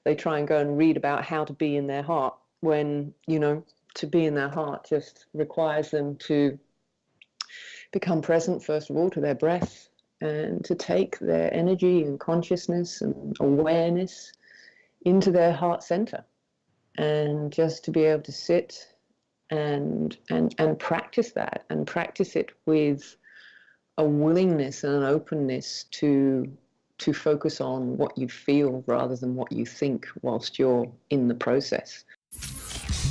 they try and go and read about how to be in their heart when, to be in their heart just requires them to become present, first of all, to their breath, and to take their energy and consciousness and awareness into their heart center, and just to be able to sit and practice that, and practice it with a willingness and an openness to focus on what you feel rather than what you think whilst you're in the process.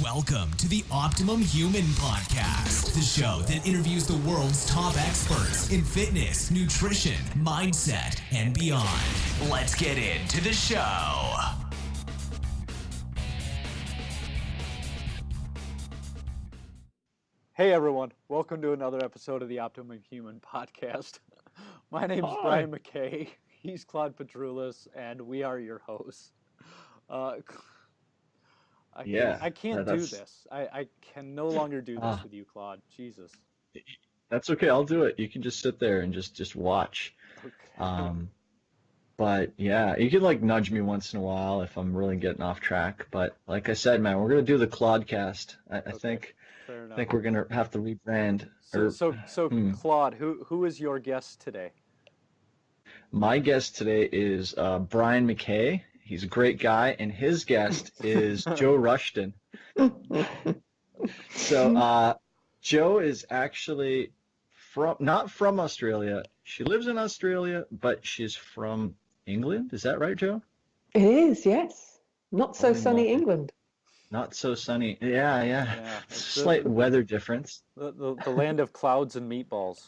Welcome to the Optimum Human Podcast, the show that interviews the world's top experts in fitness, nutrition, mindset, and beyond. Let's get into the show. Hey everyone, welcome to another episode of the Optimum Human Podcast. My name's Brian McKay, he's Claude Petroulis, and we are your hosts. I can't do this. I can no longer do this with you, Claude. Jesus. That's okay, I'll do it. You can just sit there and just watch. Okay. But yeah, you can nudge me once in a while if I'm really getting off track. But like I said, man, we're gonna do the Claudecast. I think we're gonna have to rebrand. Claude, who is your guest today? My guest today is Brian McKay. He's a great guy, and his guest is Jo Rushton. So Jo is actually not from Australia. She lives in Australia, but she's from England. Is that right, Jo? It is, yes. Not so sunny England. Not so sunny. Yeah. Slight weather difference. The land of clouds and meatballs.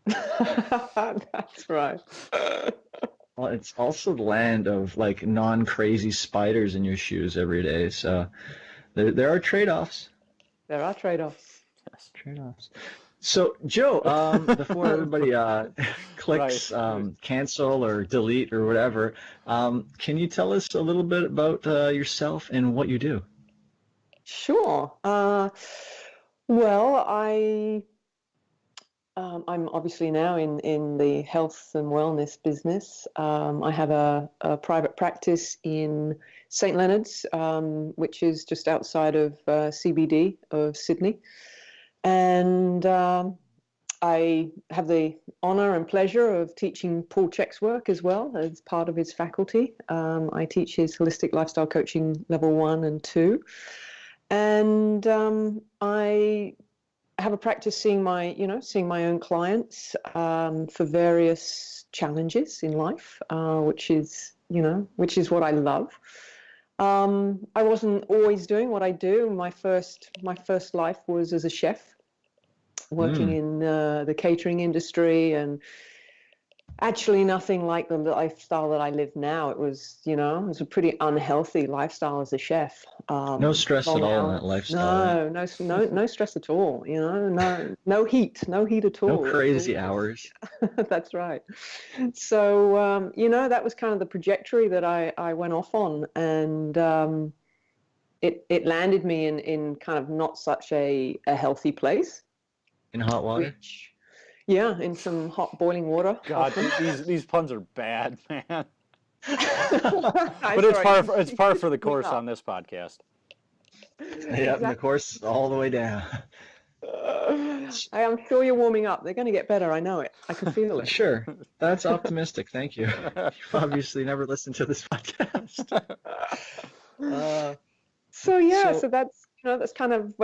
That's right. Well, it's also the land of non-crazy spiders in your shoes every day. So there are trade-offs. There are trade-offs. Yes, trade-offs. So Jo, before everybody clicks cancel or delete or whatever, can you tell us a little bit about yourself and what you do? Sure. I'm obviously now in the health and wellness business. I have a private practice in St. Leonard's, which is just outside of CBD of Sydney. And I have the honor and pleasure of teaching Paul Chek's work as well as part of his faculty. I teach his holistic lifestyle coaching level 1 and 2. And I have a practice seeing my own clients for various challenges in life, which is what I love. I wasn't always doing what I do. My first life was as a chef, working in the catering industry, and actually nothing like the lifestyle that I live now. It was a pretty unhealthy lifestyle as a chef. No stress at all in that lifestyle. No stress at all. No heat at all. No crazy hours. That's right. So that was kind of the trajectory that I went off on, and it landed me in kind of not such a healthy place. In hot water. Yeah, in some hot boiling water. God, these puns are bad, man. But it's par for the course on this podcast. Yeah, the course all the way down. I am sure you're warming up. They're going to get better. I know it. I can feel it. Sure. That's optimistic. Thank you. You've obviously never listened to this podcast. So that's kind of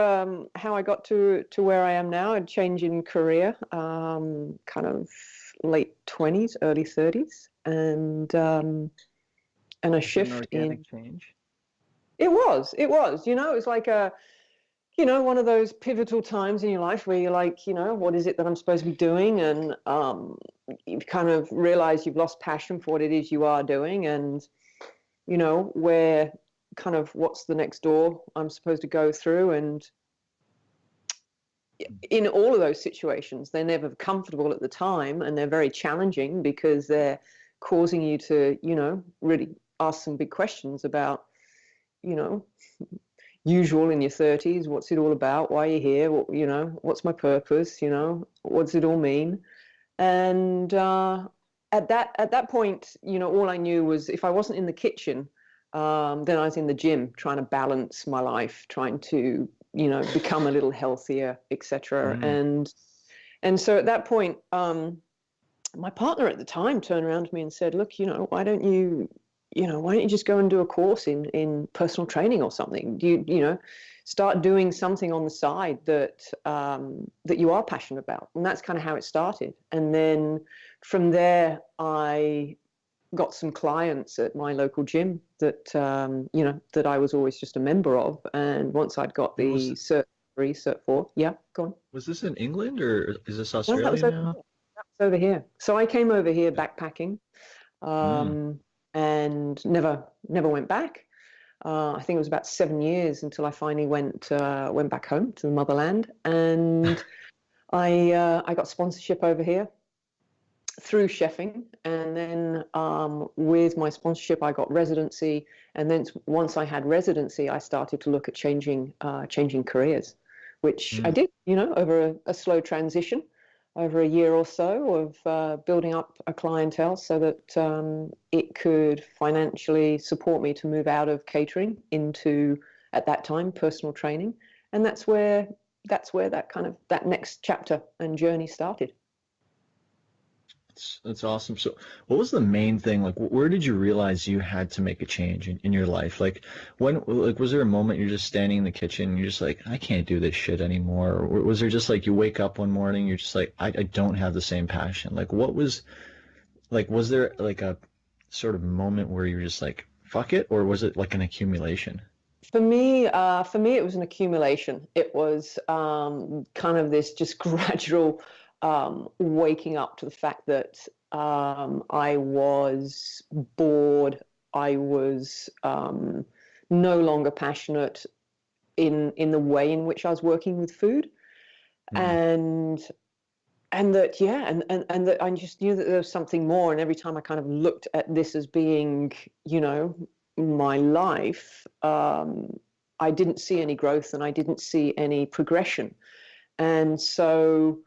how I got to where I am now. A change in career, kind of late 20s, early 30s, and a shift an organic change. It was. It was like one of those pivotal times in your life where you're like, what is it that I'm supposed to be doing? And you kind of realize you've lost passion for what it is you are doing, and where kind of what's the next door I'm supposed to go through. And in all of those situations, they're never comfortable at the time, and they're very challenging because they're causing you to, really ask some big questions about, usual in your 30s, what's it all about? Why are you here? What's my purpose? What does it all mean? And at that point, all I knew was if I wasn't in the kitchen, Then I was in the gym trying to balance my life, trying to, become a little healthier, etc. And so at that point, my partner at the time turned around to me and said, "Look, why don't you just go and do a course in personal training or something? Start doing something on the side that you are passionate about." And that's kind of how it started. And then from there, I got some clients at my local gym that I was always just a member of. And once I'd got the Cert 4, yeah, go on. Was this in England or is this No, Australia now? that was over here. So I came over here backpacking, Mm. and never went back. I think it was about 7 years until I finally went back home to the motherland, and I got sponsorship over here through chefing, and then with my sponsorship I got residency, and then once I had residency I started to look at changing careers, which I did, over a slow transition over a year or so of building up a clientele so that it could financially support me to move out of catering into, at that time, personal training. And that's where that next chapter and journey started. That's awesome. So what was the main thing? Like, where did you realize you had to make a change in your life? Like, was there a moment you're just standing in the kitchen and you're just like, I can't do this shit anymore? Or was there just like, you wake up one morning, you're just like, I don't have the same passion. Like, was there like a sort of moment where you were just like, fuck it? Or was it like an accumulation? For me, it was an accumulation. It was kind of this just gradual waking up to the fact that I was bored. I was no longer passionate in the way in which I was working with food, and that and that I just knew that there was something more. And every time I kind of looked at this as being, my life, I didn't see any growth and I didn't see any progression, and so.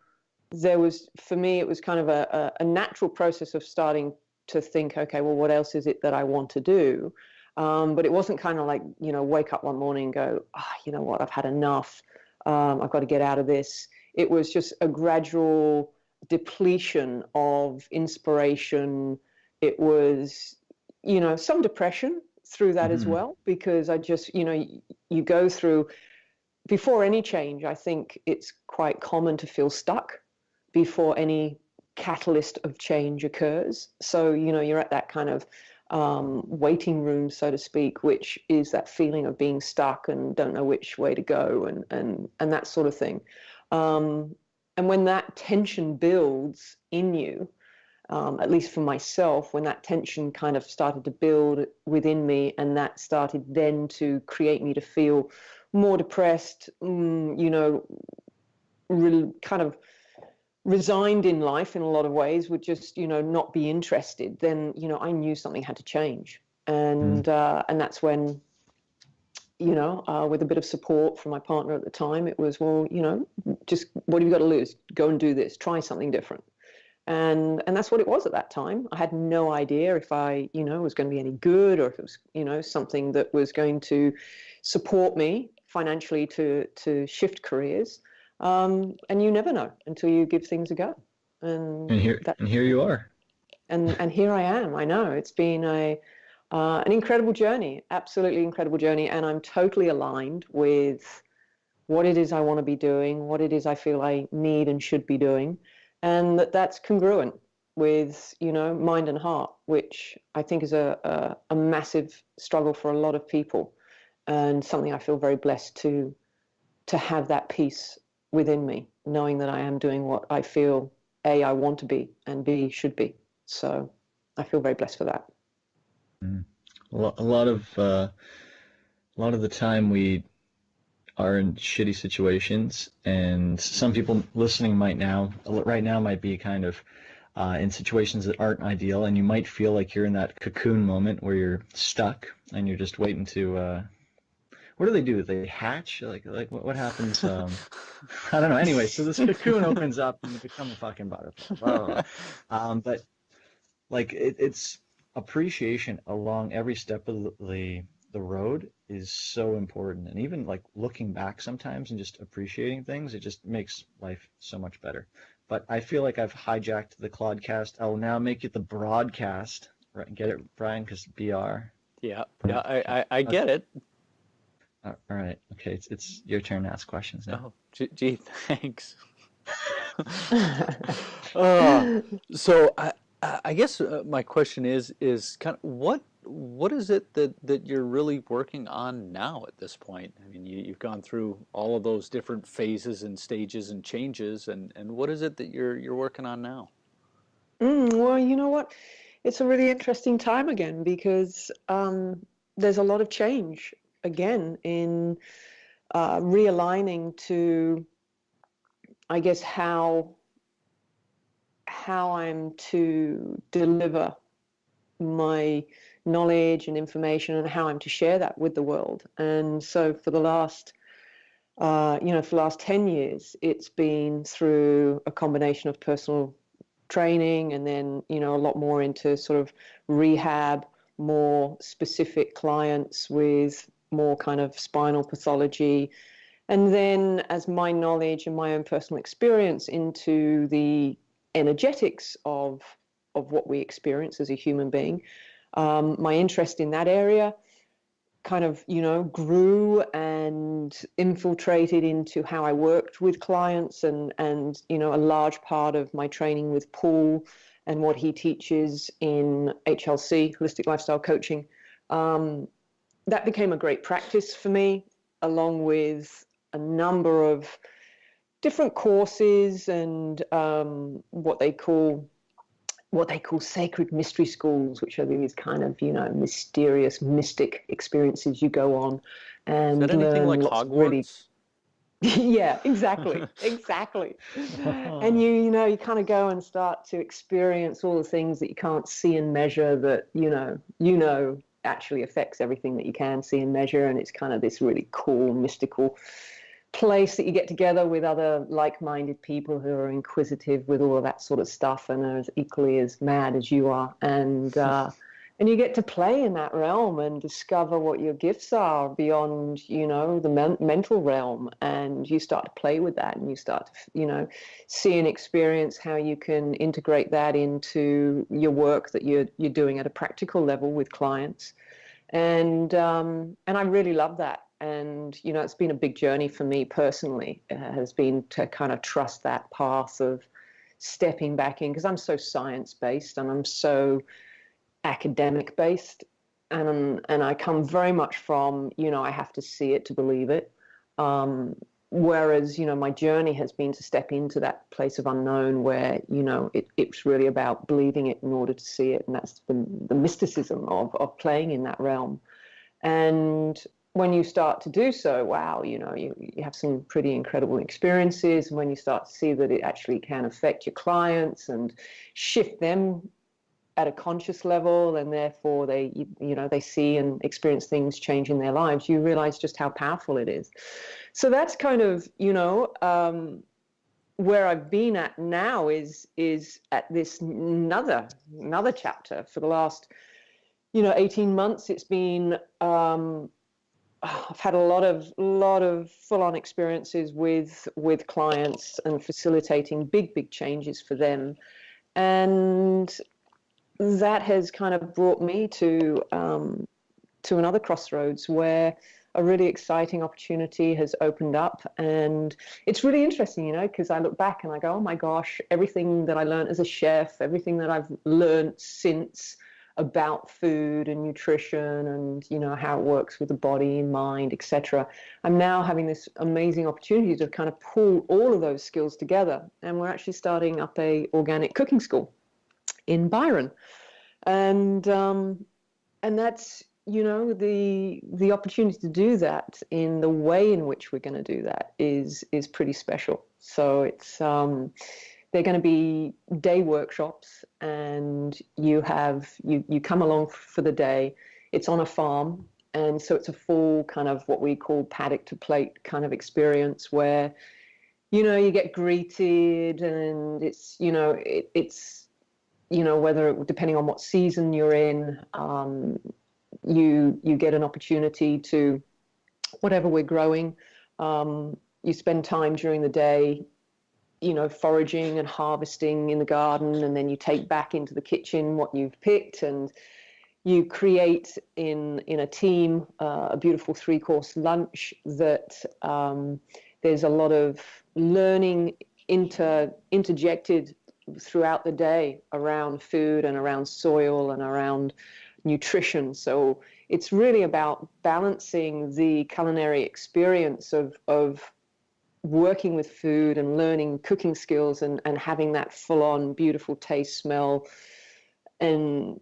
For me, it was kind of a natural process of starting to think, okay, well, what else is it that I want to do? But it wasn't kind of like, wake up one morning and go, you know what, I've had enough. I've got to get out of this. It was just a gradual depletion of inspiration. It was, some depression through that as well, because I just, you go through, before any change, I think it's quite common to feel stuck before any catalyst of change occurs. So, you're at that kind of waiting room, so to speak, which is that feeling of being stuck and don't know which way to go and that sort of thing. And when that tension builds in you, at least for myself, when that tension kind of started to build within me, and that started then to create me to feel more depressed, really kind of resigned in life in a lot of ways, would just, not be interested, then, I knew something had to change. And that's when, with a bit of support from my partner at the time, it was, well, just what have you got to lose? Go and do this, try something different. And that's what it was at that time. I had no idea if I, was going to be any good, or if it was, something that was going to support me financially to shift careers. And you never know until you give things a go. And here you are. And here I am. I know it's been an incredible journey, absolutely incredible journey. And I'm totally aligned with what it is I want to be doing, what it is I feel I need and should be doing. And that's congruent with, mind and heart, which I think is a massive struggle for a lot of people, and something I feel very blessed to have that peace within me, knowing that I am doing what I feel, A, I want to be, and B, should be. So I feel very blessed for that. A lot of the time we are in shitty situations, and some people listening right now might be kind of in situations that aren't ideal, and you might feel like you're in that cocoon moment where you're stuck and you're just waiting to what do? They hatch? Like what happens? I don't know. Anyway, so this cocoon opens up and you become a fucking butterfly. Blah, blah, blah. But like it's appreciation along every step of the road is so important. And even like looking back sometimes and just appreciating things, it just makes life so much better. But I feel like I've hijacked the Clodcast. I will now make it the broadcast. Right, get it, Brian? Because BR. Yeah, I get it. All right. Okay, it's your turn to ask questions now. Oh, gee, thanks. Uh, so I guess my question is kind of what is it that you're really working on now at this point? I mean, you've gone through all of those different phases and stages and changes, and what is it that you're working on now? Well, you know what? It's a really interesting time again because there's a lot of change again in realigning to, I guess, how I'm to deliver my knowledge and information and how I'm to share that with the world. And so for the last, for the last 10 years, it's been through a combination of personal training and then, a lot more into sort of rehab, more specific clients with more kind of spinal pathology. And then as my knowledge and my own personal experience into the energetics of what we experience as a human being, my interest in that area kind of, grew and infiltrated into how I worked with clients and a large part of my training with Paul and what he teaches in HLC, Holistic Lifestyle Coaching. That became a great practice for me, along with a number of different courses and what they call sacred mystery schools, which are these kind of, mysterious, mystic experiences you go on and Is that anything like lots Hogwarts? of really. Yeah, exactly. And you kind of go and start to experience all the things that you can't see and measure that, actually affects everything that you can see and measure. And it's kind of this really cool, mystical place that you get together with other like-minded people who are inquisitive with all of that sort of stuff and are as equally as mad as you are. And you get to play in that realm and discover what your gifts are beyond, the mental realm. And you start to play with that and you start to, see and experience how you can integrate that into your work that you're doing at a practical level with clients. And I really love that. And, it's been a big journey for me personally. It has been to kind of trust that path of stepping back in, because I'm so science-based and I'm so academic-based. And I come very much from, I have to see it to believe it. Whereas, my journey has been to step into that place of unknown where, it's really about believing it in order to see it. And that's the mysticism of playing in that realm. And when you start to do so, wow, you have some pretty incredible experiences. And when you start to see that it actually can affect your clients and shift them at a conscious level, and therefore they see and experience things change in their lives, you realize just how powerful it is. So that's kind of, where I've been at now is at this another chapter. For the last, 18 months, it's been, I've had a lot of full-on experiences with clients and facilitating big changes for them. And that has kind of brought me to another crossroads where a really exciting opportunity has opened up. And it's really interesting, because I look back and I go, oh my gosh, everything that I learned as a chef, everything that I've learned since about food and nutrition and, how it works with the body and mind, etc. I'm now having this amazing opportunity to kind of pull all of those skills together. And we're actually starting up a organic cooking school in Byron. And that's, the opportunity to do that in the way in which we're going to do that is pretty special. So it's, they're going to be day workshops, and you come along for the day. It's on a farm, and so it's a full kind of what we call paddock to plate kind of experience where, you get greeted, and it's, whether depending on what season you're in, you get an opportunity to, whatever we're growing, you spend time during the day, foraging and harvesting in the garden, and then you take back into the kitchen what you've picked, and you create in a team a beautiful 3-course lunch that there's a lot of learning interjected throughout the day around food and around soil and around nutrition. So it's really about balancing the culinary experience of working with food and learning cooking skills and having that full-on beautiful taste, smell, and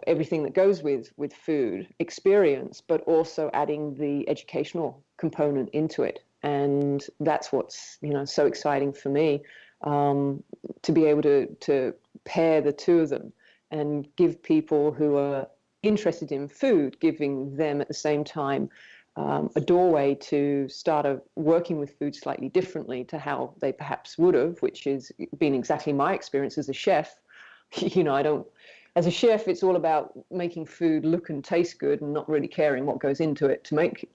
everything that goes with food experience, but also adding the educational component into it. And that's what's so exciting for me, to be able to pair the two of them and give people who are interested in food, giving them at the same time a doorway to start working with food slightly differently to how they perhaps would have, which has been exactly my experience as a chef. As a chef, it's all about making food look and taste good and not really caring what goes into it to make,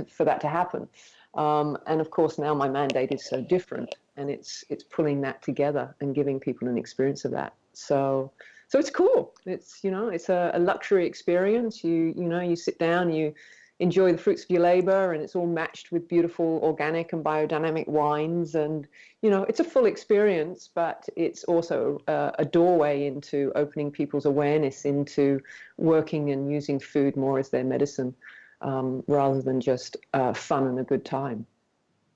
for that to happen. And of course, now my mandate is so different, and it's pulling that together and giving people an experience of that. So it's cool. It's a luxury experience. You sit down, you enjoy the fruits of your labor, and it's all matched with beautiful organic and biodynamic wines. And, it's a full experience, but it's also a doorway into opening people's awareness into working and using food more as their medicine, rather than just fun and a good time.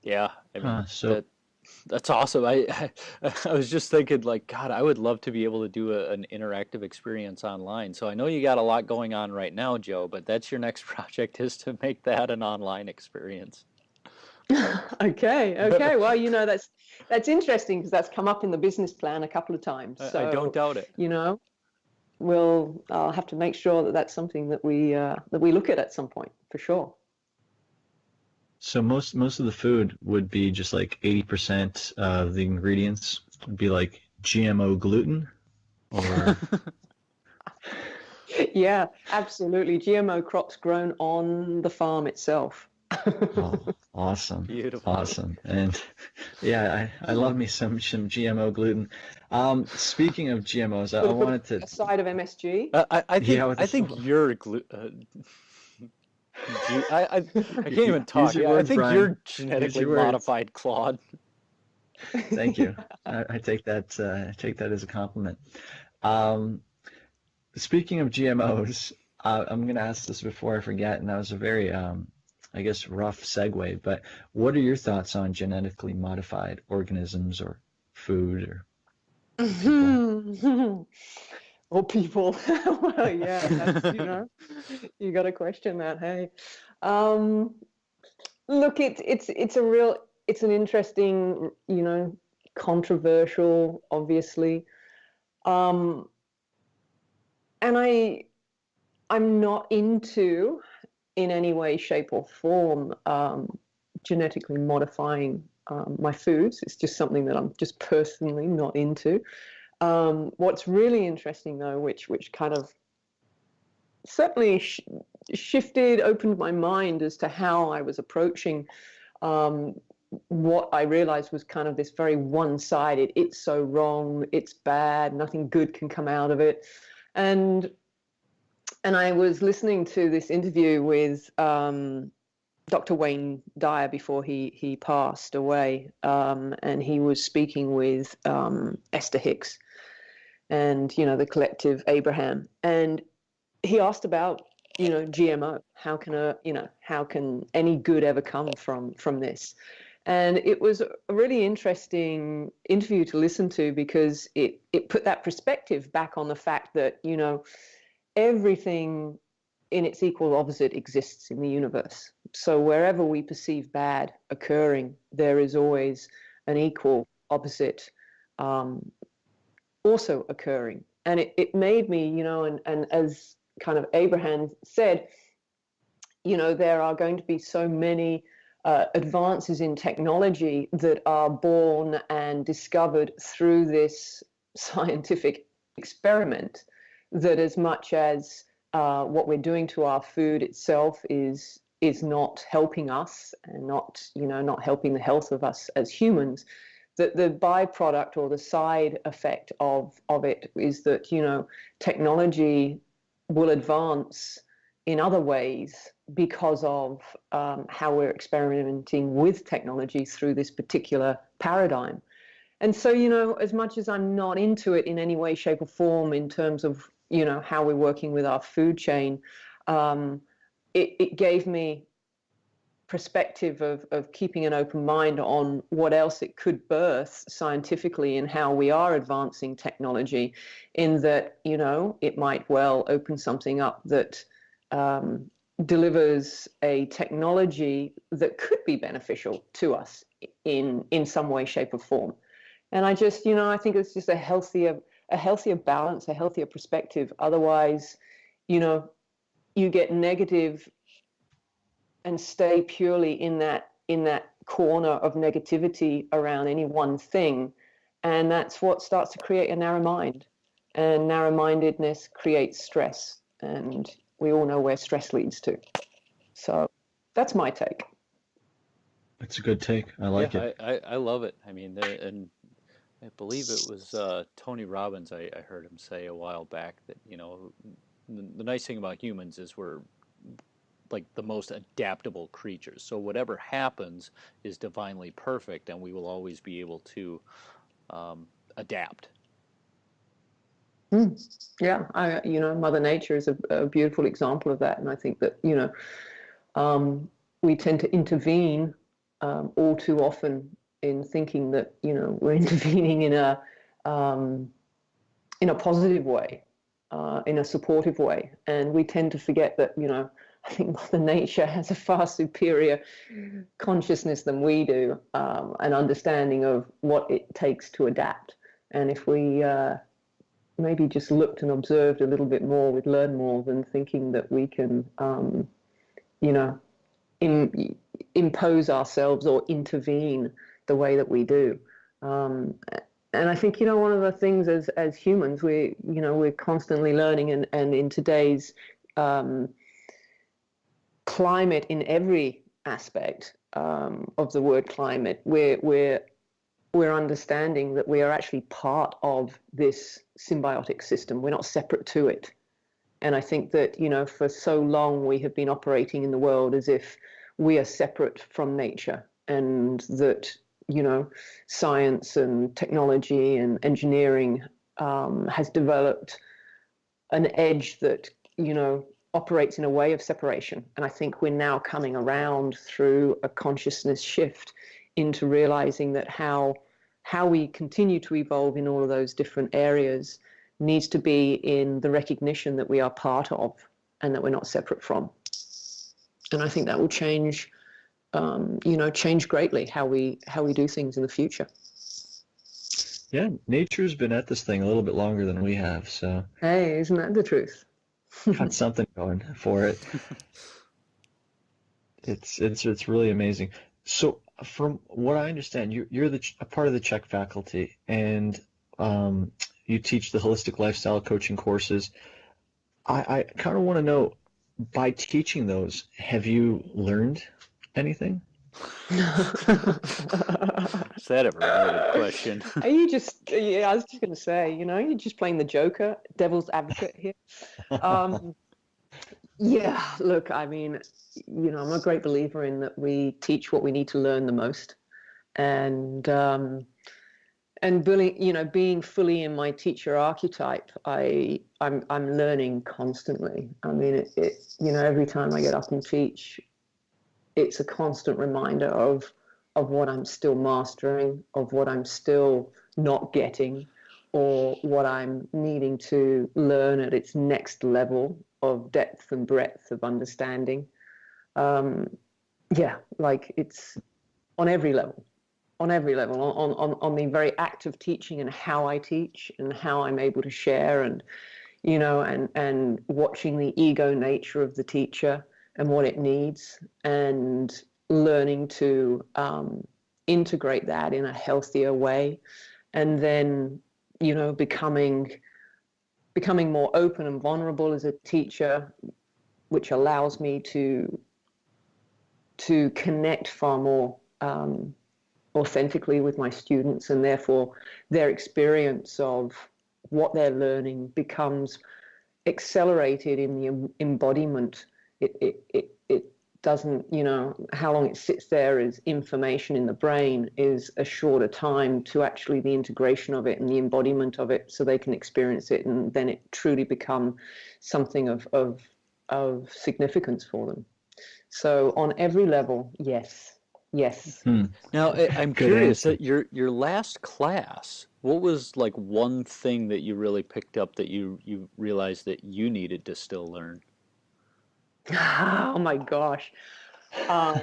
Yeah, I mean, that's awesome. I was just thinking, like, God, I would love to be able to do an interactive experience online. So I know you got a lot going on right now, Jo, but that's your next project, is to make that an online experience. Okay. Well, that's interesting, because that's come up in the business plan a couple of times. So, I don't doubt it. I'll have to make sure that that's something that we look at some point, for sure. So most of the food would be just like 80% of the ingredients would be like GMO gluten, or Yeah, absolutely. GMO crops grown on the farm itself. oh, awesome. Beautiful. Awesome. And yeah, I love me some GMO gluten. Speaking of GMOs, I wanted to a side of MSG. I think you're I can't even talk. I think Brian. you're genetically modified, Claude. Thank you. I take that as a compliment. Speaking of GMOs, I'm going to ask this before I forget, and that was a very, I guess, rough segue, but what are your thoughts on genetically modified organisms or food or people? Or people. Well, yeah, that's, you got to question that. Hey, look, it's an interesting, controversial, obviously, and I'm not into, in any way, shape, or form, genetically modifying my foods. It's just something that I'm just personally not into. What's really interesting, though, which kind of certainly opened my mind as to how I was approaching what I realized was kind of this very one-sided, it's so wrong, it's bad, nothing good can come out of it. And I was listening to this interview with Dr. Wayne Dyer before he passed away, and he was speaking with Esther Hicks and, the collective Abraham. And he asked about, GMO. How can any good ever come from this? And it was a really interesting interview to listen to, because it put that perspective back on the fact that, everything in its equal opposite exists in the universe. So wherever we perceive bad occurring, there is always an equal opposite also occurring. And it made me, and as kind of Abraham said, there are going to be so many advances in technology that are born and discovered through this scientific experiment, that as much as what we're doing to our food itself is not helping us and not helping the health of us as humans, that the byproduct or the side effect of it is that technology will advance in other ways because of how we're experimenting with technology through this particular paradigm. And so, as much as I'm not into it in any way, shape, or form in terms of, how we're working with our food chain, it gave me perspective of keeping an open mind on what else it could birth scientifically in how we are advancing technology, in that, it might well open something up that delivers a technology that could be beneficial to us in some way, shape, or form. And I just, I think it's just a healthier balance, a healthier perspective. Otherwise, you get negative and stay purely in that corner of negativity around any one thing. And that's what starts to create a narrow mind. And narrow-mindedness creates stress. And we all know where stress leads to. So that's my take. That's a good take. I like it. I love it. I mean, and I believe it was Tony Robbins, I heard him say a while back that, the nice thing about humans is we're like the most adaptable creatures. So whatever happens is divinely perfect, and we will always be able to adapt. Yeah, Mother Nature is a beautiful example of that. And I think that, we tend to intervene all too often in thinking that, we're intervening in a positive way, in a supportive way. And we tend to forget that, I think Mother Nature has a far superior consciousness than we do, an understanding of what it takes to adapt. And if we maybe just looked and observed a little bit more, we'd learn more than thinking that we can, impose ourselves or intervene the way that we do. And I think, one of the things as humans, we're constantly learning, and in today's climate, in every aspect of the word climate, we're understanding that we are actually part of this symbiotic system. We're not separate to it. And I think that, for so long we have been operating in the world as if we are separate from nature, and that, science and technology and engineering has developed an edge that, operates in a way of separation. And I think we're now coming around through a consciousness shift into realizing that how we continue to evolve in all of those different areas needs to be in the recognition that we are part of and that we're not separate from. And I think that will change, change greatly how we do things in the future. Yeah, nature's been at this thing a little bit longer than we have, so. Hey, isn't that the truth? Got something going for it. It's really amazing. So, from what I understand, you're a part of the Czech faculty, and you teach the holistic lifestyle coaching courses. I kind of want to know, by teaching those, have you learned anything? Is that a related question? Are you just, I was just going to say, you're just playing the Joker, devil's advocate here. Yeah, look, I mean, I'm a great believer in that we teach what we need to learn the most. And being fully in my teacher archetype, I'm learning constantly. I mean, every time I get up and teach, it's a constant reminder of what I'm still mastering, of what I'm still not getting, or what I'm needing to learn at its next level of depth and breadth of understanding. Like it's on every level, on the very act of teaching and how I teach and how I'm able to share, and and watching the ego nature of the teacher and what it needs, and learning to integrate that in a healthier way, and then becoming becoming more open and vulnerable as a teacher, which allows me to connect far more authentically with my students, and therefore their experience of what they're learning becomes accelerated in the embodiment. It doesn't, how long it sits there as information in the brain is a shorter time to actually the integration of it and the embodiment of it, so they can experience it, and then it truly become something of significance for them. So on every level, yes. Now, I'm Good curious, answer. your last class, what was like one thing that you really picked up that you realized that you needed to still learn? Oh my gosh. Um,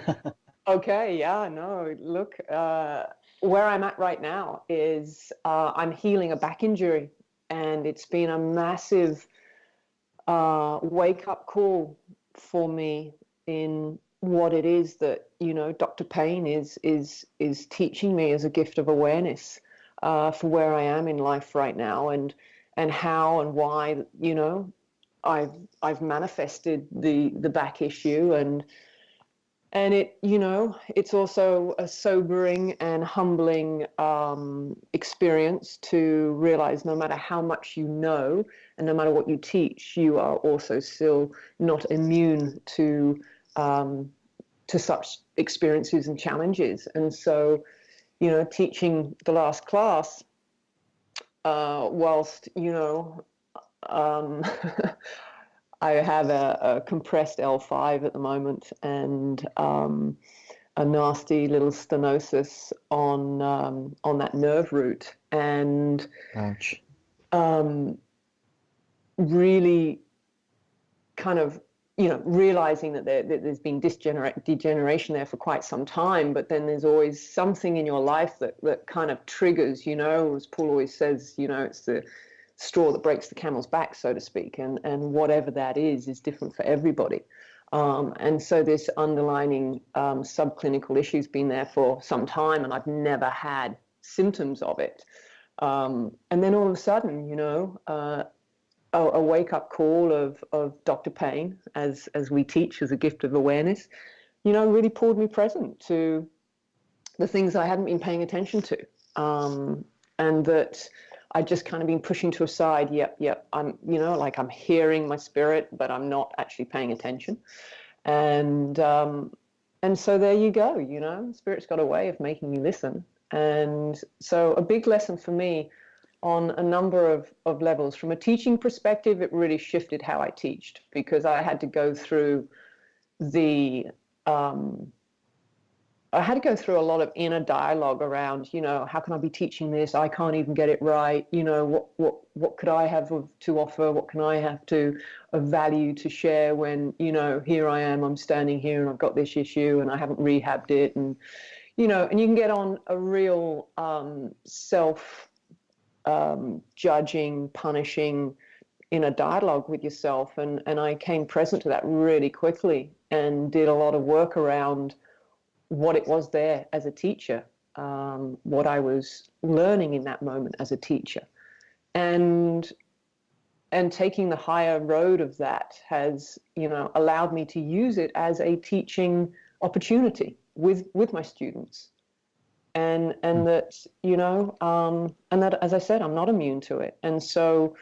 okay, yeah, no, look, where I'm at right now is I'm healing a back injury, and it's been a massive wake-up call for me in what it is that, Dr. Payne is teaching me as a gift of awareness for where I am in life right now, and how and why, I've manifested the back issue, and it, it's also a sobering and humbling experience to realize no matter how much you know and no matter what you teach, you are also still not immune to such experiences and challenges. And so, teaching the last class, whilst, I have a compressed L5 at the moment, and a nasty little stenosis on that nerve root, and Ouch. really kind of realizing that there's been degeneration there for quite some time, but then there's always something in your life that kind of triggers, as Paul always says, it's the straw that breaks the camel's back, so to speak, and whatever that is different for everybody. And so this underlining subclinical issue's been there for some time, and I've never had symptoms of it. And then all of a sudden, a wake-up call of Dr. Payne, as we teach as a gift of awareness, really pulled me present to the things I hadn't been paying attention to, and that I'd just kind of been pushing to a side. Yep. I'm, I'm hearing my spirit, but I'm not actually paying attention. And so there you go, spirit's got a way of making you listen. And so a big lesson for me on a number of levels. From a teaching perspective, it really shifted how I teached, because I had to go through a lot of inner dialogue around, how can I be teaching this? I can't even get it right. What could I have to offer? What can I have of value to share when, here I am, I'm standing here and I've got this issue and I haven't rehabbed it. And, and you can get on a real self judging, punishing inner dialogue with yourself. And I came present to that really quickly and did a lot of work around what it was there as a teacher, what I was learning in that moment as a teacher. And taking the higher road of that has, allowed me to use it as a teaching opportunity with my students. And that, and that, as I said, I'm not immune to it. And so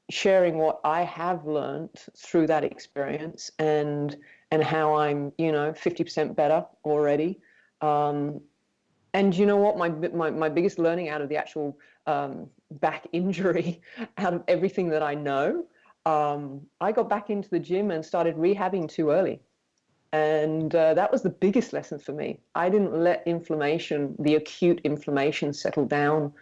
sharing what I have learned through that experience and how I'm, 50% better already. And you know what, my biggest learning out of the actual back injury, out of everything that I know, I got back into the gym and started rehabbing too early. And that was the biggest lesson for me. I didn't let the acute inflammation settle down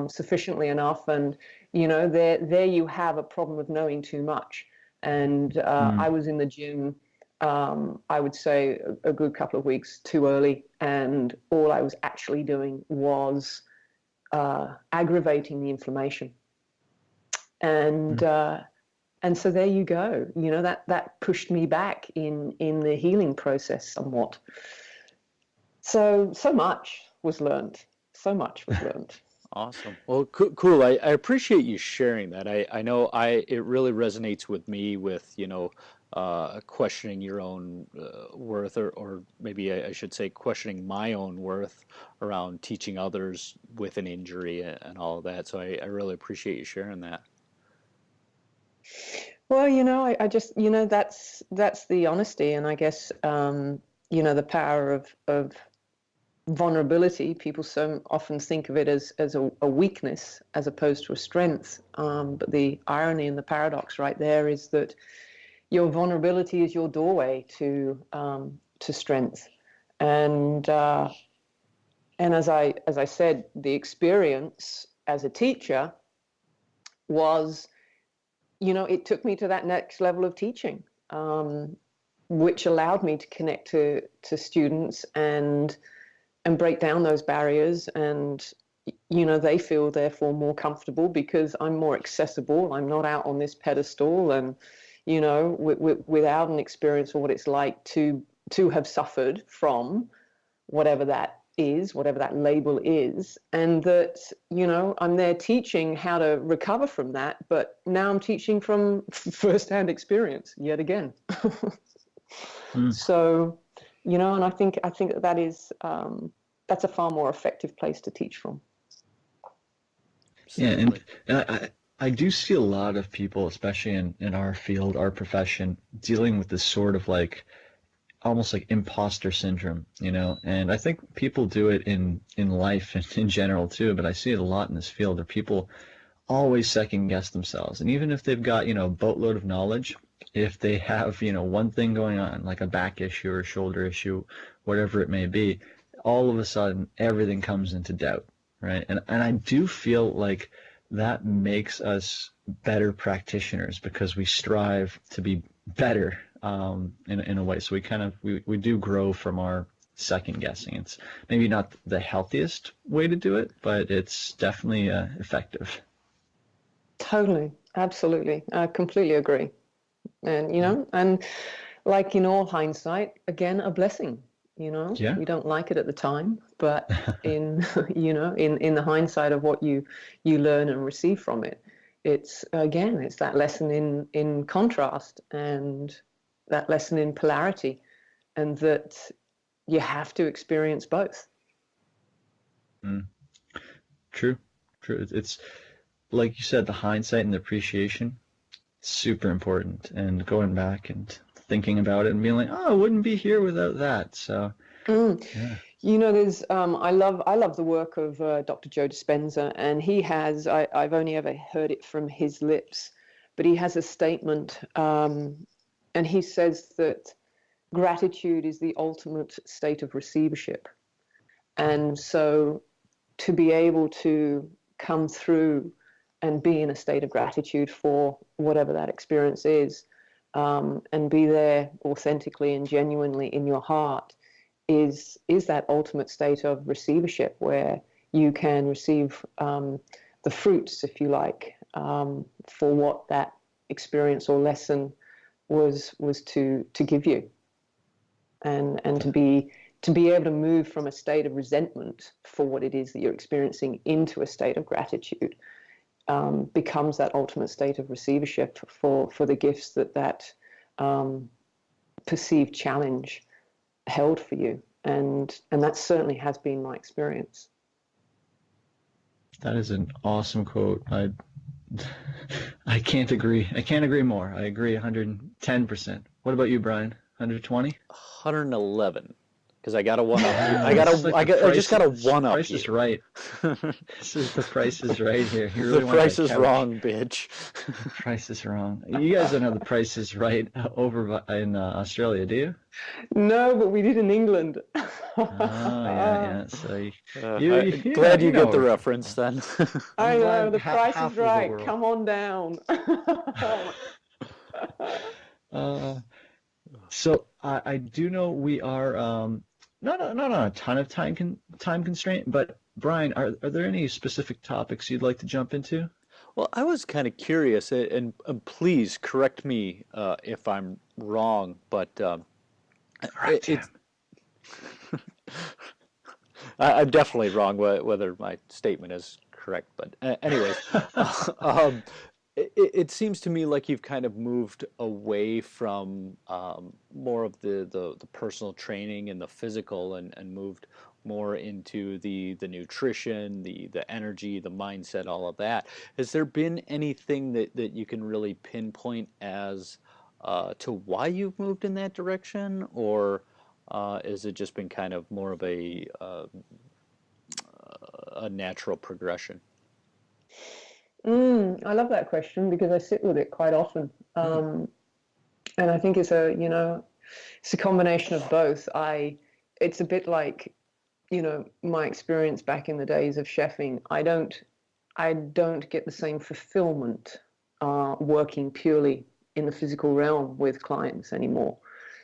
sufficiently enough. And, there you have a problem of knowing too much. And I was in the gym, I would say a good couple of weeks too early. And all I was actually doing was aggravating the inflammation. And so there you go. That pushed me back in the healing process somewhat. So much was learned. So much was learned. Awesome. Well, cool. I appreciate you sharing that. I know it really resonates with me with, questioning your own worth, or maybe I should say questioning my own worth around teaching others with an injury and all of that. So I really appreciate you sharing that. Well, I just, that's the honesty, and I guess, the power of vulnerability. People so often think of it as a weakness as opposed to a strength. But the irony and the paradox right there is that your vulnerability is your doorway to strength. And as I said, the experience as a teacher was, it took me to that next level of teaching, which allowed me to connect to students and break down those barriers. And they feel therefore more comfortable because I'm more accessible. I'm not out on this pedestal, and without an experience of what it's like to have suffered from whatever that is, whatever that label is, and that I'm there teaching how to recover from that. But now I'm teaching from firsthand experience yet again. So, and I think that is that's a far more effective place to teach from. Yeah, and I do see a lot of people, especially in our field, our profession, dealing with this sort of like almost like imposter syndrome, and I think people do it in life and in general too, but I see it a lot in this field where people always second guess themselves. And even if they've got, a boatload of knowledge, if they have, one thing going on, like a back issue or a shoulder issue, whatever it may be, all of a sudden everything comes into doubt, right? And I do feel like that makes us better practitioners because we strive to be better in a way. So we do grow from our second guessing. It's maybe not the healthiest way to do it, but it's definitely effective. Totally, absolutely, I completely agree. And and like in all hindsight, again, a blessing. Yeah. We don't like it at the time, but in in the hindsight of what you learn and receive from it, it's that lesson in contrast and that lesson in polarity, and that you have to experience both. True. It's like you said, the hindsight and the appreciation, super important, and going back and thinking about it and being like, oh, I wouldn't be here without that. So yeah. There's I love the work of Dr. Joe Dispenza, and he has I've only ever heard it from his lips, but he has a statement, and he says that gratitude is the ultimate state of receivership. And so to be able to come through and be in a state of gratitude for whatever that experience is, and be there authentically and genuinely in your heart, is that ultimate state of receivership where you can receive the fruits, if you like, for what that experience or lesson was to give you, and to be able to move from a state of resentment for what it is that you're experiencing into a state of gratitude becomes that ultimate state of receivership for the gifts that perceived challenge held for you, and that certainly has been my experience. That is an awesome quote. I can't agree more. I agree 110%. What about you, Brian? 120? 111. Because I got a one up. I just got a one up. Price is right. This is the Price is Right here. You really the price is wrong, bitch. The price is wrong. You guys don't have the Price is Right over in Australia, do you? No, but we did in England. Oh yeah. So glad you get the reference then. I know, the Price is Right. Come on down. So I do know we are not a ton of time constraint, but Brian, are there any specific topics you'd like to jump into? Well, I was kind of curious, and please correct me if I'm wrong, but I'm definitely wrong whether my statement is correct. But anyways, um, it seems to me like you've kind of moved away from more of the personal training and the physical, and moved more into the nutrition, the energy, the mindset, all of that. Has there been anything that you can really pinpoint as to why you've moved in that direction, or has it just been kind of more of a natural progression? I love that question because I sit with it quite often. And I think it's a combination of both. It's a bit like, my experience back in the days of chefing. I don't get the same fulfillment working purely in the physical realm with clients anymore.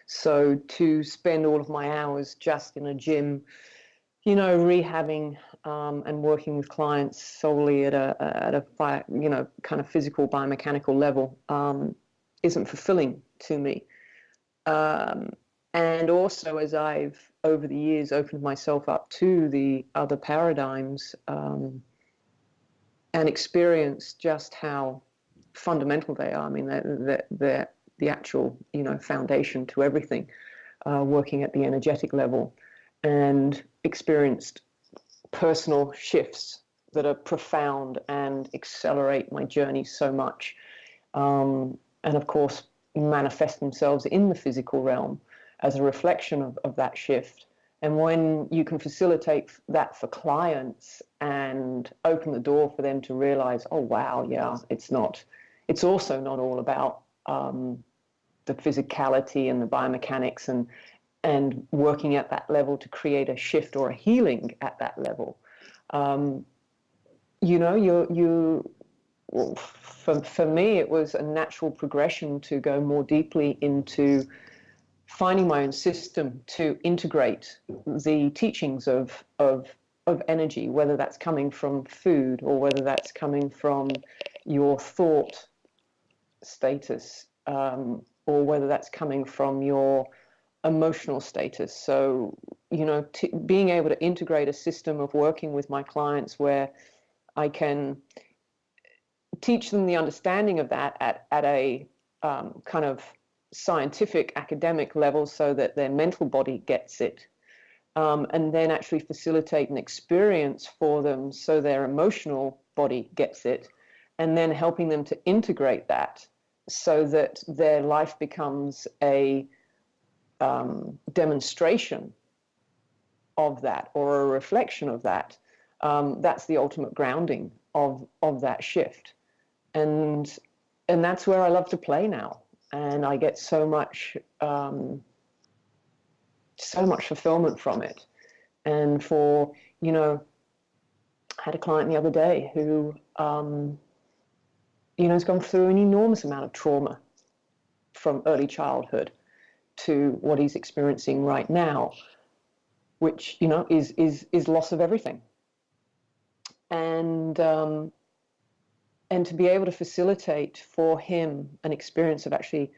So to spend all of my hours just in a gym, rehabbing and working with clients solely at a kind of physical biomechanical level isn't fulfilling to me. And also, as I've over the years opened myself up to the other paradigms and experienced just how fundamental they are. I mean, they're the actual foundation to everything, working at the energetic level, and experienced personal shifts that are profound and accelerate my journey so much, and of course manifest themselves in the physical realm as a reflection of that shift. And when you can facilitate that for clients and open the door for them to realize, oh wow, yeah, it's also not all about the physicality and the biomechanics and working at that level to create a shift or a healing at that level. For me, it was a natural progression to go more deeply into finding my own system to integrate the teachings of energy, whether that's coming from food or whether that's coming from your thought status, or whether that's coming from your emotional status. So, being able to integrate a system of working with my clients where I can teach them the understanding of that at a kind of scientific academic level so that their mental body gets it, and then actually facilitate an experience for them so their emotional body gets it, and then helping them to integrate that so that their life becomes a demonstration of that or a reflection of that. That's the ultimate grounding of that shift, and that's where I love to play now. And I get so much fulfillment from it. And I had a client the other day who, has gone through an enormous amount of trauma from early childhood to what he's experiencing right now, which, is loss of everything. And to be able to facilitate for him an experience of actually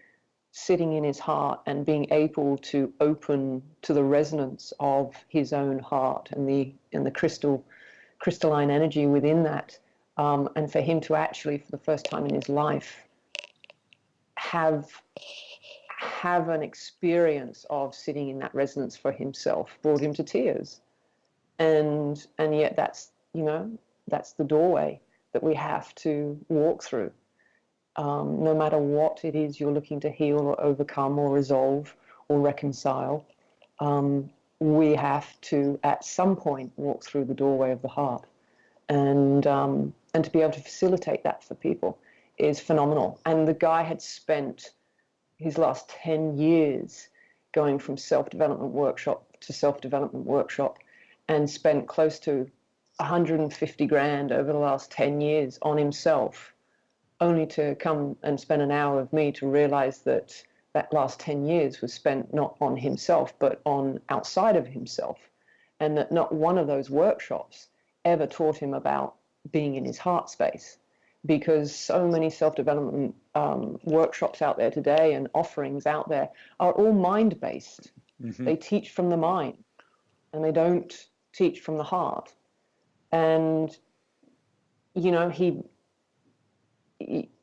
sitting in his heart and being able to open to the resonance of his own heart and the crystalline energy within that, and for him to actually, for the first time in his life, have an experience of sitting in that resonance for himself, brought him to tears. And yet that's the doorway that we have to walk through. No matter what it is you're looking to heal or overcome or resolve or reconcile, we have to, at some point, walk through the doorway of the heart. And to be able to facilitate that for people is phenomenal. And the guy had spent his last 10 years going from self-development workshop to self-development workshop, and spent close to 150 grand over the last 10 years on himself, only to come and spend an hour with me to realize that that last 10 years was spent not on himself, but on outside of himself. And that not one of those workshops ever taught him about being in his heart space, because so many self-development workshops out there today and offerings out there are all mind-based. Mm-hmm. They teach from the mind and they don't teach from the heart. And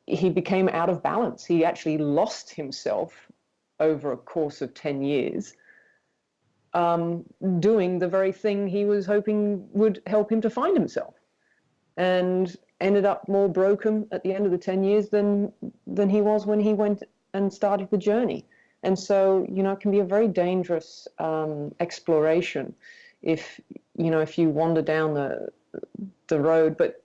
he became out of balance. He actually lost himself over a course of 10 years, doing the very thing he was hoping would help him to find himself, and ended up more broken at the end of the 10 years than he was when he went and started the journey. And so, it can be a very dangerous exploration if you wander down the road. But,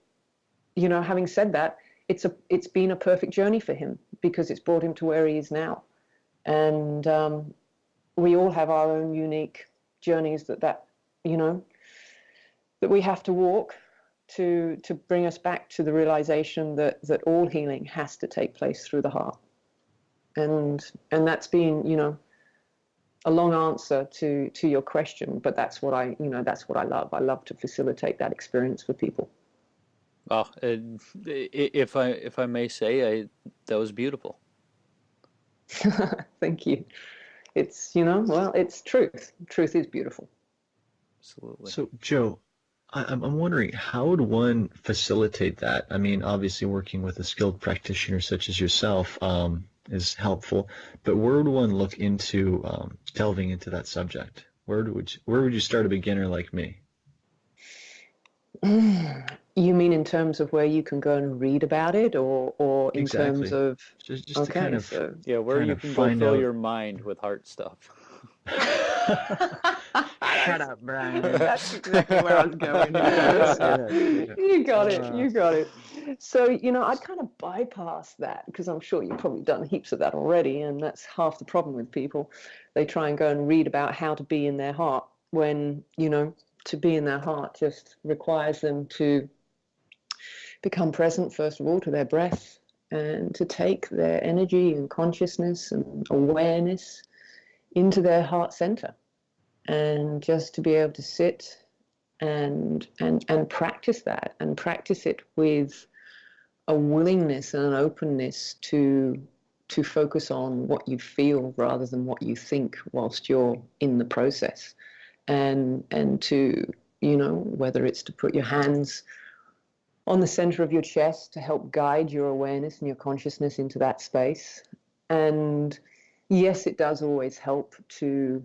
having said that, it's been a perfect journey for him, because it's brought him to where he is now. And we all have our own unique journeys that we have to walk to bring us back to the realization that all healing has to take place through the heart. And that's been, a long answer to your question, but that's what I love. I love to facilitate that experience for people. Well, if I may say, that was beautiful. Thank you. It's, it's truth. Truth is beautiful. Absolutely. So, Jo, I'm wondering, how would one facilitate that? I mean, obviously working with a skilled practitioner such as yourself is helpful, but where would one look into delving into that subject? Where would you start a beginner like me? You mean in terms of where you can go and read about it, or in Exactly. terms of just okay, to kind of so where you can go fill your mind with heart stuff. Shut up, Brian. That's exactly where I was going. You got it. You got it. So, I'd kind of bypass that, because I'm sure you've probably done heaps of that already, and that's half the problem with people. They try and go and read about how to be in their heart, when, to be in their heart just requires them to become present, first of all, to their breath, and to take their energy and consciousness and awareness into their heart center, and just to be able to sit and practice that, and practice it with a willingness and an openness to focus on what you feel rather than what you think whilst you're in the process, and to, whether it's to put your hands on the center of your chest to help guide your awareness and your consciousness into that space. And yes, it does always help to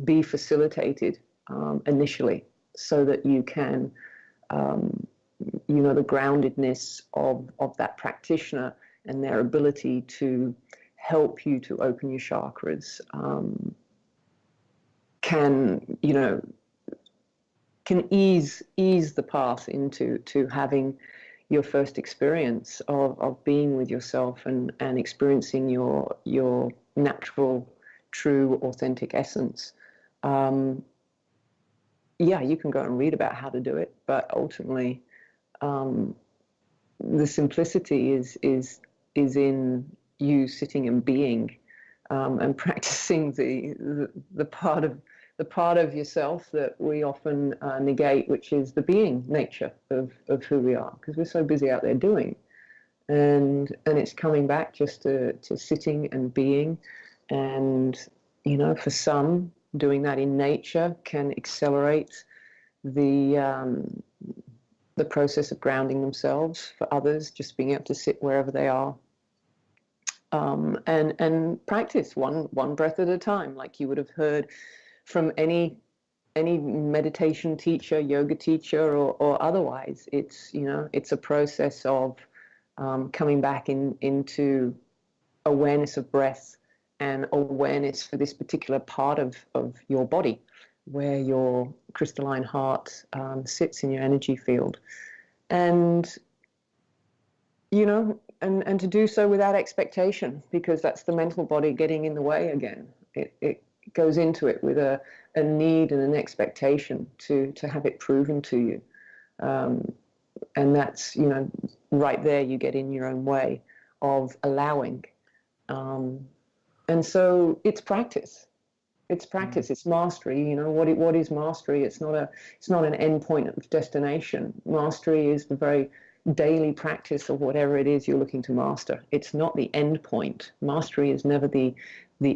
be facilitated initially, so that you can, the groundedness of that practitioner and their ability to help you to open your chakras can ease the path into having your first experience of being with yourself and experiencing your natural, true, authentic essence. You can go and read about how to do it, but ultimately, the simplicity is in you sitting and being, and practicing the part of yourself that we often negate, which is the being nature of who we are, because we're so busy out there doing, and it's coming back just to sitting and being. And for some, doing that in nature can accelerate the process of grounding themselves. For others, just being able to sit wherever they are, and practice one breath at a time, like you would have heard from any meditation teacher, yoga teacher, or otherwise. It's a process of coming back into awareness of breath and awareness for this particular part of your body, where your crystalline heart sits in your energy field. And and to do so without expectation, because that's the mental body getting in the way again. It goes into it with a need and an expectation to have it proven to you. And that's, right there you get in your own way of allowing. And so it's practice. It's practice. It's mastery. What is mastery? It's not an end point of destination. Mastery is the very daily practice of whatever it is you're looking to master. It's not the end point. Mastery is never the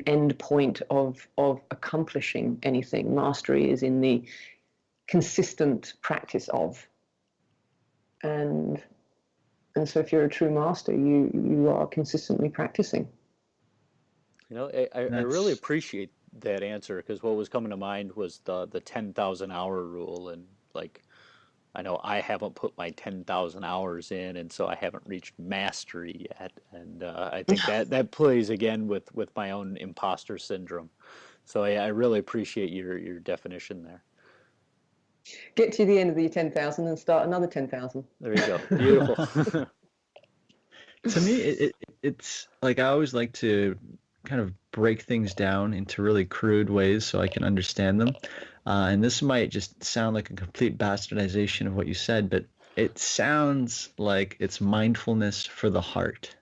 end point of accomplishing anything. Mastery is in the consistent practice of. And And so if you're a true master, you are consistently practicing. You know, I really appreciate that answer, because what was coming to mind was the 10,000 hour rule, and like I know I haven't put my 10,000 hours in, and so I haven't reached mastery yet, and I think that plays again with my own imposter syndrome. So I really appreciate your definition there. Get to the end of the 10,000 and start another 10,000. There you go. Beautiful. To me, it's like I always like to kind of break things down into really crude ways so I can understand them. And this might just sound like a complete bastardization of what you said, but it sounds like it's mindfulness for the heart.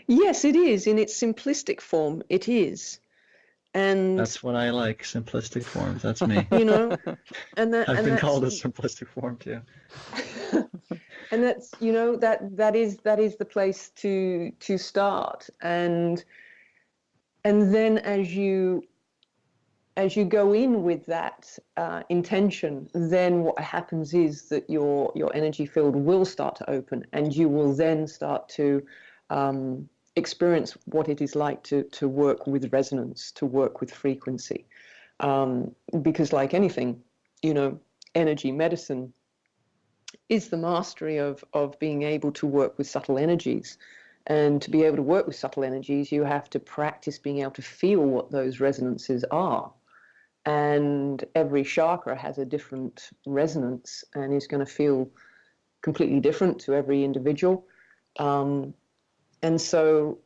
Yes, it is. In its simplistic form, it is. And that's what I like, simplistic forms. That's me. You know, and I've been called a simplistic form too. And that's, you know, that is the place to start. And then as you go in with that intention, then what happens is that your energy field will start to open, and you will then start to experience what it is like to work with resonance, to work with frequency. Because like anything, you know, energy medicine is the mastery of being able to work with subtle energies. And to be able to work with subtle energies, you have to practice being able to feel what those resonances are. And every chakra has a different resonance and is going to feel completely different to every individual. And so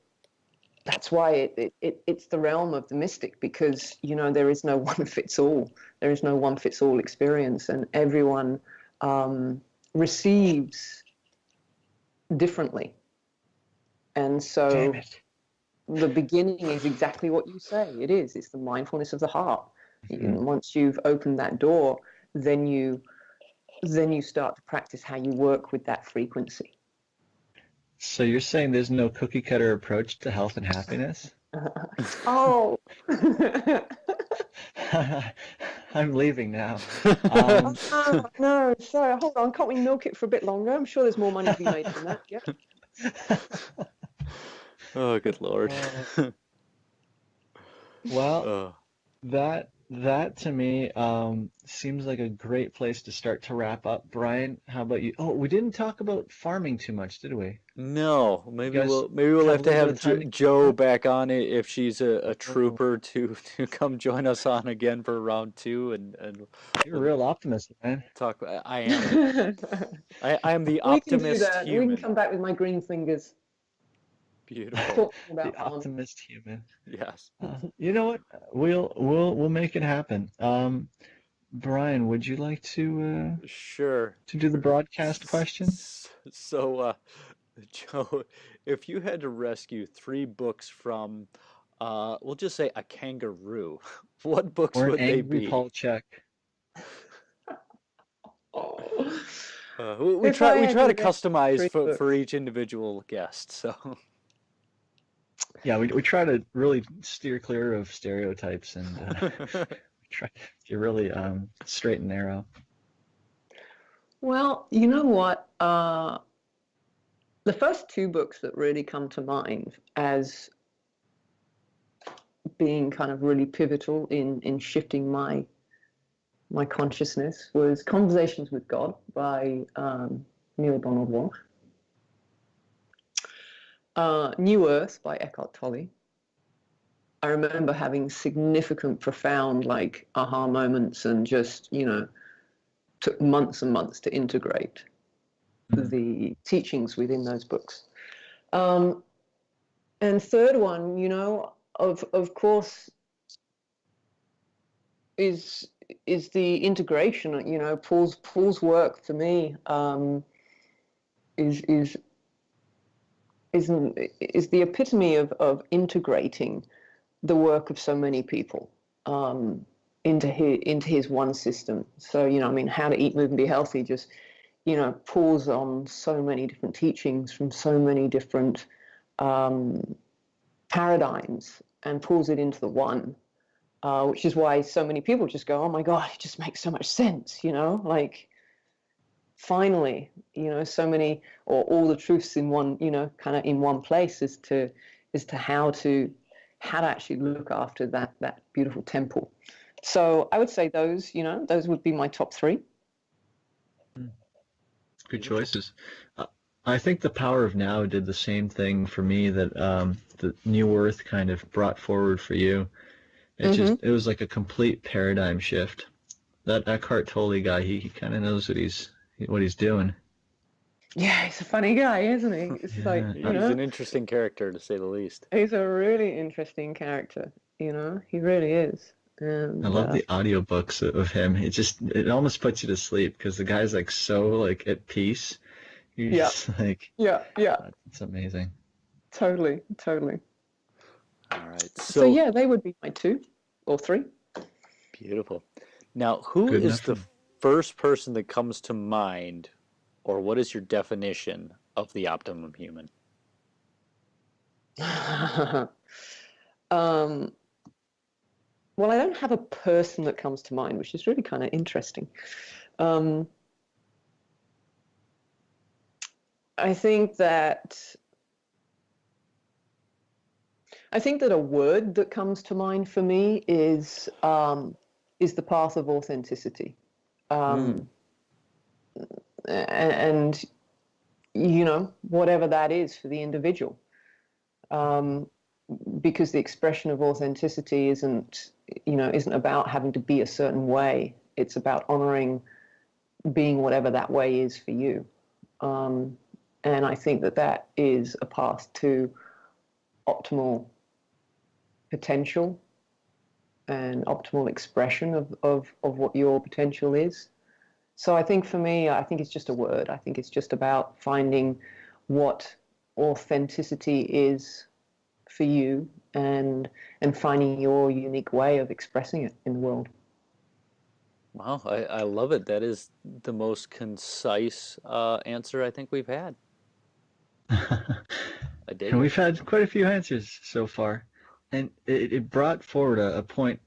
that's why it's the realm of the mystic, because, you know, there is no one fits all. There is no one fits all experience, and everyone receives differently. And so the beginning is exactly what you say. It is. It's the mindfulness of the heart. Mm-hmm. Once you've opened that door, then you start to practice how you work with that frequency. So you're saying there's no cookie cutter approach to health and happiness? Oh. I'm leaving now. No, sorry, hold on. Can't we milk it for a bit longer? I'm sure there's more money to be made from that. Yeah. Oh, good Lord. Well, that to me seems like a great place to start to wrap up. Brian, how about you? Oh, we didn't talk about farming too much, did we? No, maybe we'll have to have Jo back on it if she's a trooper to come join us on again for round 2, and you're a real optimist, man. Talk. I am. I am the optimist human. We can come back with my green fingers. Beautiful. The optimist human. Yes. You know what? We'll make it happen. Brian, would you like to sure to do the broadcast question? So, Jo, if you had to rescue 3 books from, we'll just say a kangaroo, what books would they be? Paul Check. We try to customize for each individual guest, so. Yeah, we try to really steer clear of stereotypes, and try to really straight and narrow. Well, you know what? The first 2 books that really come to mind as being kind of really pivotal in shifting my consciousness was Conversations with God by Neil Donald Walsh. New Earth by Eckhart Tolle. I remember having significant, profound, like, aha moments, and just, you know, took months and months to integrate the teachings within those books. And third one, you know, of course, is the integration. You know, Paul's work for me is the epitome of integrating the work of so many people into his one system. So, you know, I mean, How to Eat, Move, and Be Healthy just, you know, pulls on so many different teachings from so many different paradigms and pulls it into the one, which is why so many people just go, oh my God, it just makes so much sense, you know, like, finally, so many, or all the truths in one, kind of in one place, as to how to actually look after that beautiful temple. So I would say those would be my top three. Good choices. I think the Power of Now did the same thing for me that the New Earth kind of brought forward for you. It was like a complete paradigm shift. That Eckhart Tolle guy, he kind of knows what he's doing. Yeah, he's a funny guy, isn't he? It's Yeah. He's an interesting character, to say the least. He's a really interesting character, he really is. And, I love the audiobooks of him. It almost puts you to sleep because the guy's like so like at peace. You're just like, yeah, it's amazing. Totally. All right. So yeah, they would be my 2 or 3. Beautiful. Now, who is the first person that comes to mind, or what is your definition of the optimum human? Well, I don't have a person that comes to mind, which is really kind of interesting. I think that a word that comes to mind for me is the path of authenticity, and whatever that is for the individual, because the expression of authenticity isn't about having to be a certain way. It's about honoring being whatever that way is for you. And I think that is a path to optimal potential and optimal expression of what your potential is. So I think for me, I think it's just a word. I think it's just about finding what authenticity is for you and finding your unique way of expressing it in the world. Wow, I love it. That is the most concise answer I think we've had. I dig And it. we've had quite a few answers so far. And it brought forward a point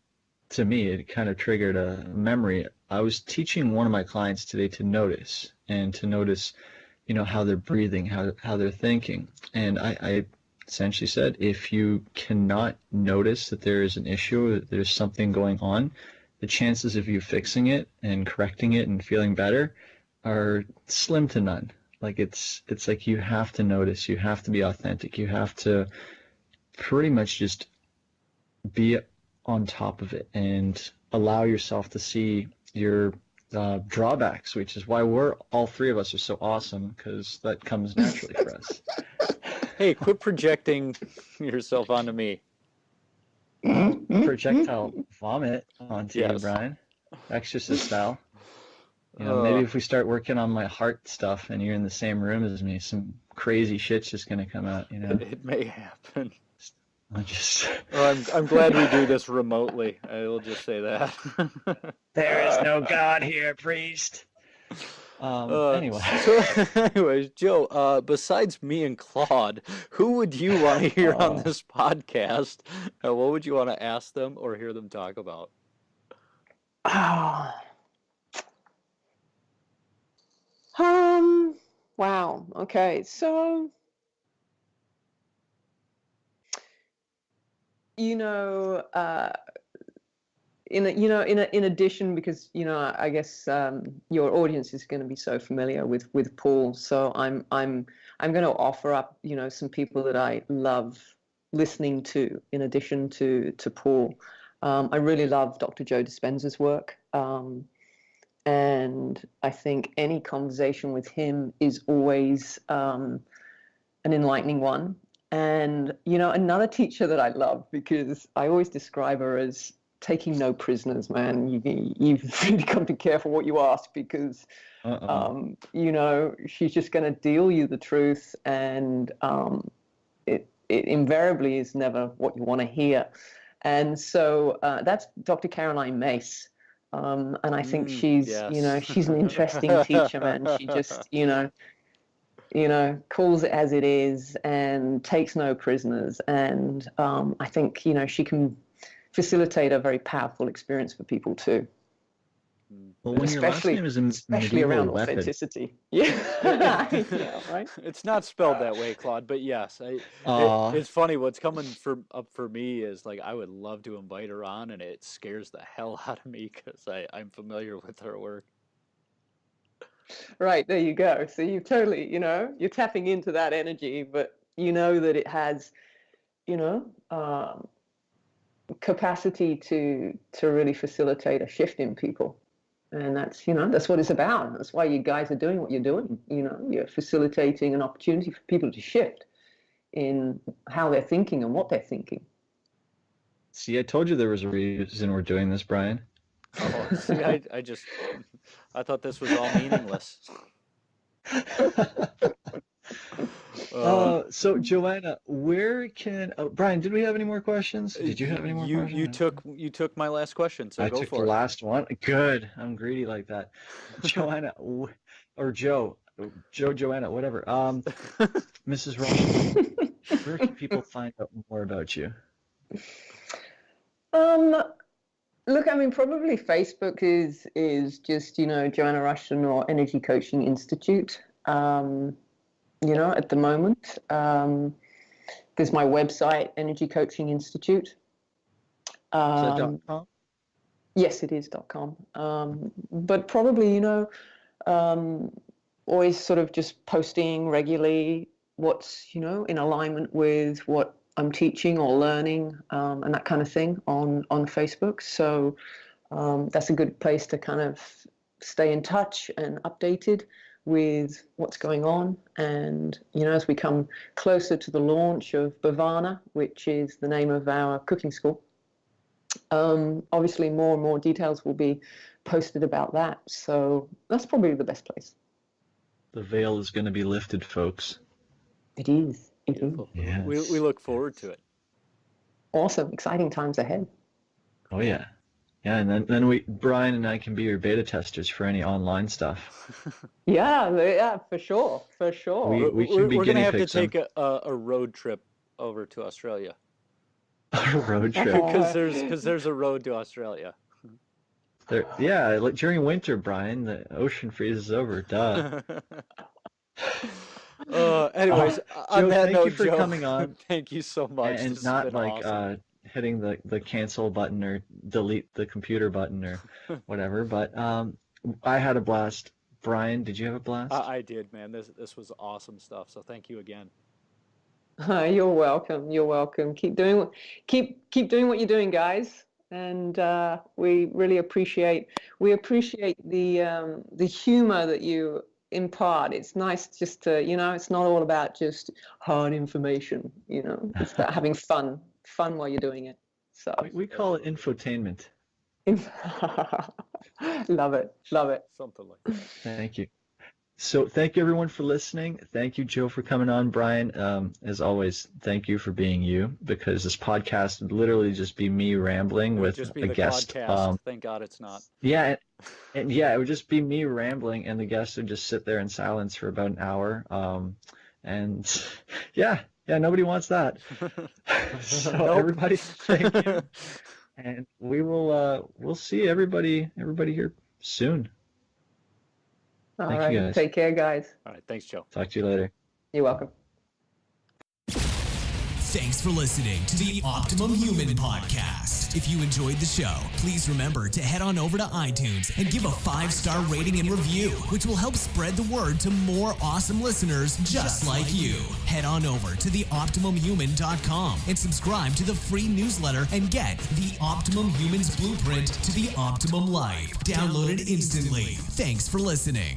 to me. It kind of triggered a memory. I was teaching one of my clients today to notice, how they're breathing, how they're thinking. And I essentially said, if you cannot notice that there is an issue, that there's something going on, the chances of you fixing it and correcting it and feeling better are slim to none. Like it's like you have to notice, you have to be authentic, you have to pretty much just be on top of it and allow yourself to see your drawbacks, which is why all three of us are so awesome, because that comes naturally for us. Hey, quit projecting yourself onto me. Projectile vomit onto you, Brian. Exorcist style. Maybe if we start working on my heart stuff and you're in the same room as me, some crazy shit's just gonna come out, It may happen. Well, I'm glad we do this remotely. I will just say that. There is no God here, priest. Anyways, Jo, besides me and Claude, who would you want to hear on this podcast? What would you want to ask them or hear them talk about? Wow. Okay. So, in addition, because I guess your audience is going to be so familiar with Paul, so I'm going to offer up some people that I love listening to in addition to Paul. I really love Dr. Joe Dispenza's work, and I think any conversation with him is always an enlightening one. And another teacher that I love, because I always describe her as taking no prisoners, man. You've really got to be careful what you ask, because she's just going to deal you the truth, and it invariably is never what you want to hear. And so that's Dr. Caroline Mace, and I think she's she's an interesting teacher, man. She just calls it as it is and takes no prisoners, and I think she can facilitate a very powerful experience for people too. Well, when your last name is a especially around medieval weapon. authenticity. Yeah. Yeah, right. It's not spelled that way, Claude, but yes, Aw. it's funny. What's coming up for me is like I would love to invite her on, and it scares the hell out of me because I'm familiar with her work. Right, there you go. So you totally, you're tapping into that energy, but you know that it has, capacity to really facilitate a shift in people. And that's what it's about. That's why you guys are doing what you're doing. You're facilitating an opportunity for people to shift in how they're thinking and what they're thinking. See, I told you there was a reason we're doing this, Brian. Oh, see, I thought this was all meaningless. So Joanna, where can Brian? Did we have any more questions? Did you have any more questions? You took my last question, so I go took for the it. last one. Good. I'm greedy like that. Joanna, or Joanna, whatever. Mrs. Rushton, where can people find out more about you? Look, I mean, probably Facebook is just, Joanna Rushton or Energy Coaching Institute, at the moment. There's my website, Energy Coaching Institute. Is that .com? Yes, it is .com. But probably, always sort of just posting regularly what's, in alignment with what I'm teaching or learning, and that kind of thing on Facebook. So that's a good place to kind of stay in touch and updated with what's going on. And, as we come closer to the launch of Bhavana, which is the name of our cooking school, obviously more and more details will be posted about that. So that's probably the best place. The veil is going to be lifted, folks. It is. Yes. We look forward to it. Awesome. Exciting times ahead. Oh, yeah. Yeah, and then Brian and I can be your beta testers for any online stuff. Yeah, for sure. We can be We're going to have to pigs take a road trip over to Australia. A road trip. Because there's a road to Australia. Yeah, like during winter, Brian, the ocean freezes over. Duh. Anyways, on Joe, that thank note, you for Joe, coming on. Thank you so much. And This has not been like awesome. hitting the cancel button or delete the computer button or whatever. But I had a blast. Brian, did you have a blast? I did, man. This was awesome stuff. So thank you again. You're welcome. You're welcome. Keep doing what you're doing, guys. And we really appreciate the humor that you impart. It's nice just to, it's not all about just hard information. It's about having fun while you're doing it. So we call it infotainment. Love it. Something like that. Thank you. So thank you everyone for listening. Thank you, Joe, for coming on. Brian, as always, thank you for being you, because this podcast would literally just be me rambling with Just be a the guest. podcast. Thank God it's not. Yeah, and it would just be me rambling, and the guest would just sit there in silence for about an hour. And yeah, nobody wants that. So Nope. everybody, thank you, and we'll see everybody here soon. All Thank right. you, guys. Take care, guys. All right. Thanks, Joe. Talk to you later. You're welcome. Thanks for listening to the Optimum Human Podcast. If you enjoyed the show, please remember to head on over to iTunes and give a 5-star rating and review, which will help spread the word to more awesome listeners just like you. Head on over to theoptimumhuman.com and subscribe to the free newsletter and get the Optimum Humans Blueprint to the Optimum Life. Download it instantly. Thanks for listening.